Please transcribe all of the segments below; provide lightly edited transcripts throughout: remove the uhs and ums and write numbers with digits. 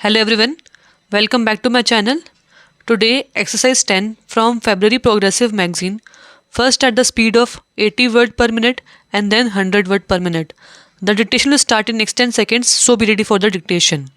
Hello everyone, welcome back to my channel. Today exercise 10 from February Progressive magazine. First at the speed of 80 word per minute and then 100 word per minute. The dictation will start in next 10 seconds, so be ready for the dictation.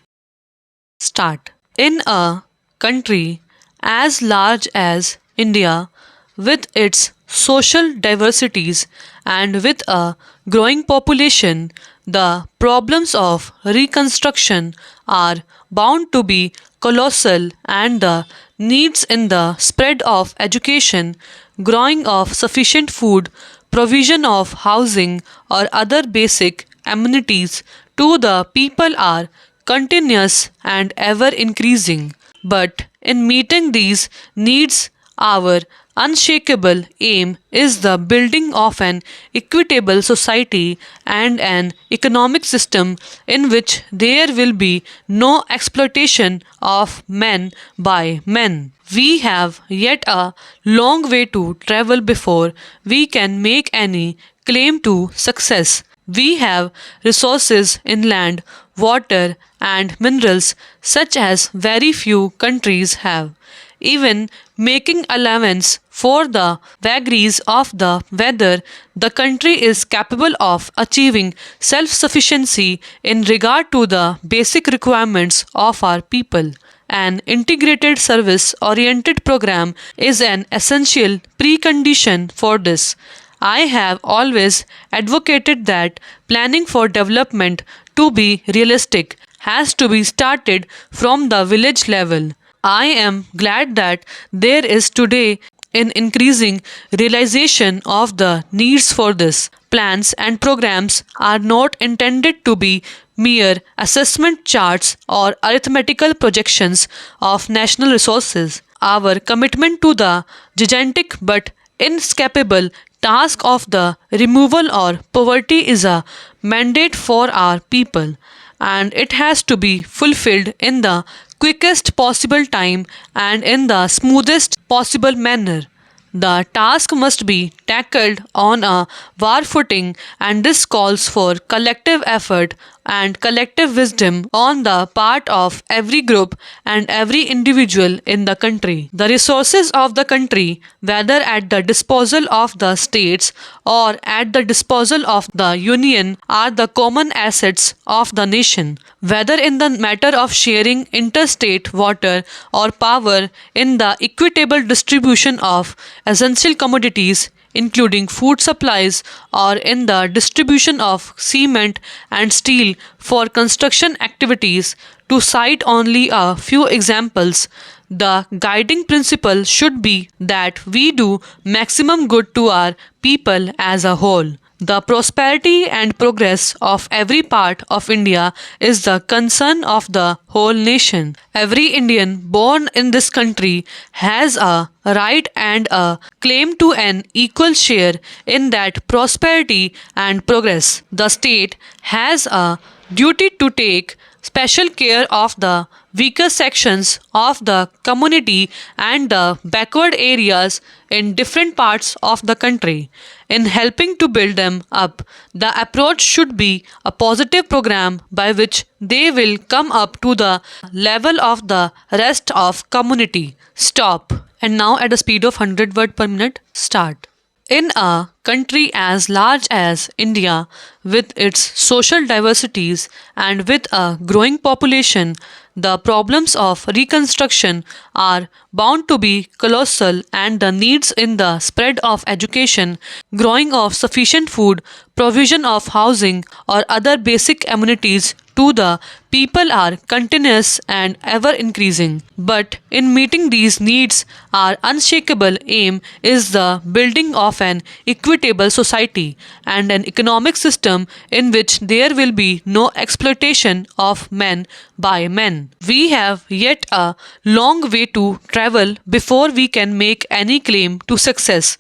Start. In a country as large as India, with its social diversities and with a growing population, the problems of reconstruction are bound to be colossal, and the needs in the spread of education, growing of sufficient food, provision of housing, or other basic amenities to the people are continuous and ever increasing. But in meeting these needs, our unshakable aim is the building of an equitable society and an economic system in which there will be no exploitation of men by men. We have yet a long way to travel before we can make any claim to success. We have resources in land, water, and minerals such as very few countries have. Even making allowance for the vagaries of the weather, the country is capable of achieving self sufficiency in regard to the basic requirements of our people. An integrated service oriented program is an essential precondition for this. I have always advocated that planning for development to be realistic has to be started from the village level. I am glad that there is today an increasing realization of the needs for this. Plans and programs are not intended to be mere assessment charts or arithmetical projections of national resources. Our commitment to the gigantic but inescapable task of the removal or poverty is a mandate for our people, and it has to be fulfilled in the quickest possible time and in the smoothest possible manner. The task must be tackled on a war footing, and this calls for collective effort and collective wisdom on the part of every group and every individual in the country. The resources of the country, whether at the disposal of the states or at the disposal of the union, are the common assets of the nation. Whether in the matter of sharing interstate water or power, in the equitable distribution of essential commodities, including food supplies, or in the distribution of cement and steel for construction activities, to cite only a few examples, the guiding principle should be that we do maximum good to our people as a whole. The prosperity and progress of every part of India is the concern of the whole nation. Every Indian born in this country has a right and a claim to an equal share in that prosperity and progress. The state has a duty to take special care of the weaker sections of the community and the backward areas in different parts of the country. In helping to build them up, the approach should be a positive program by which they will come up to the level of the rest of community. Stop. And now at a speed of 100 word per minute, start. In a country as large as India, with its social diversities and with a growing population, the problems of reconstruction are bound to be colossal, and the needs in the spread of education, growing of sufficient food, provision of housing, or other basic amenities to the people are continuous and ever increasing. But in meeting these needs, our unshakable aim is the building of an equitable society and an economic system in which there will be no exploitation of men by men. We have yet a long way to travel before we can make any claim to success.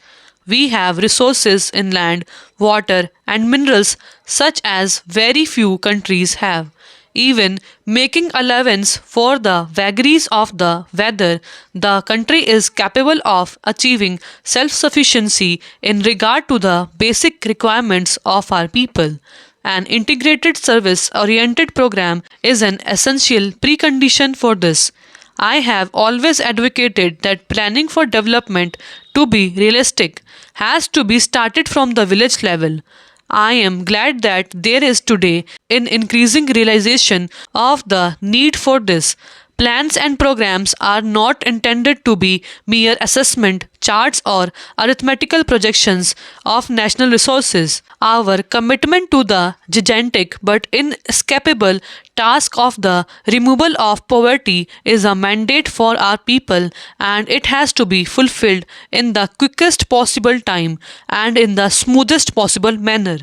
We have resources in land, water, and minerals such as very few countries have. Even making allowance for the vagaries of the weather, the country is capable of achieving self sufficiency in regard to the basic requirements of our people. An integrated service oriented program is an essential precondition for this. I have always advocated that planning for development to be realistic has to be started from the village level. I am glad that there is today an increasing realization of the need for this. Plans and programs are not intended to be mere assessment charts or arithmetical projections of national resources. Our commitment to the gigantic but inescapable task of the removal of poverty is a mandate for our people, and it has to be fulfilled in the quickest possible time and in the smoothest possible manner.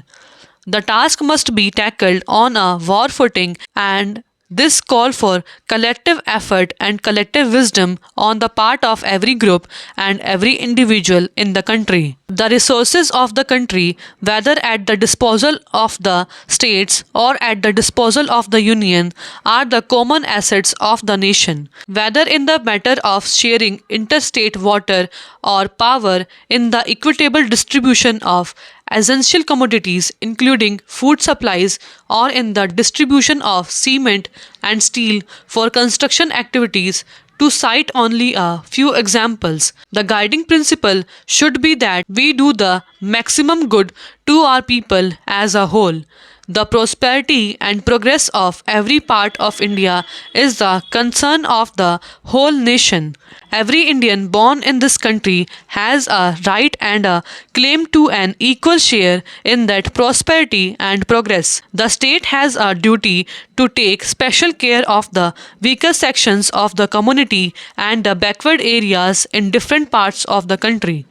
The task must be tackled on a war footing, and this call for collective effort and collective wisdom on the part of every group and every individual in the country. The resources of the country, whether at the disposal of the states or at the disposal of the union, are the common assets of the nation. Whether in the matter of sharing interstate water or power, in the equitable distribution of essential commodities including food supplies, or in the distribution of cement and steel for construction activities, to cite only a few examples. The guiding principle should be that we do the maximum good to our people as a whole. The prosperity and progress of every part of India is the concern of the whole nation. Every Indian born in this country has a right and a claim to an equal share in that prosperity and progress. The state has a duty to take special care of the weaker sections of the community and the backward areas in different parts of the country.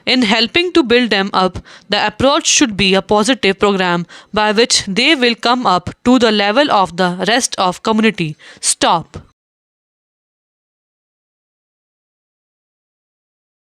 In helping to build them up, the approach should be a positive program by which they will come up to the level of the rest of community. Stop.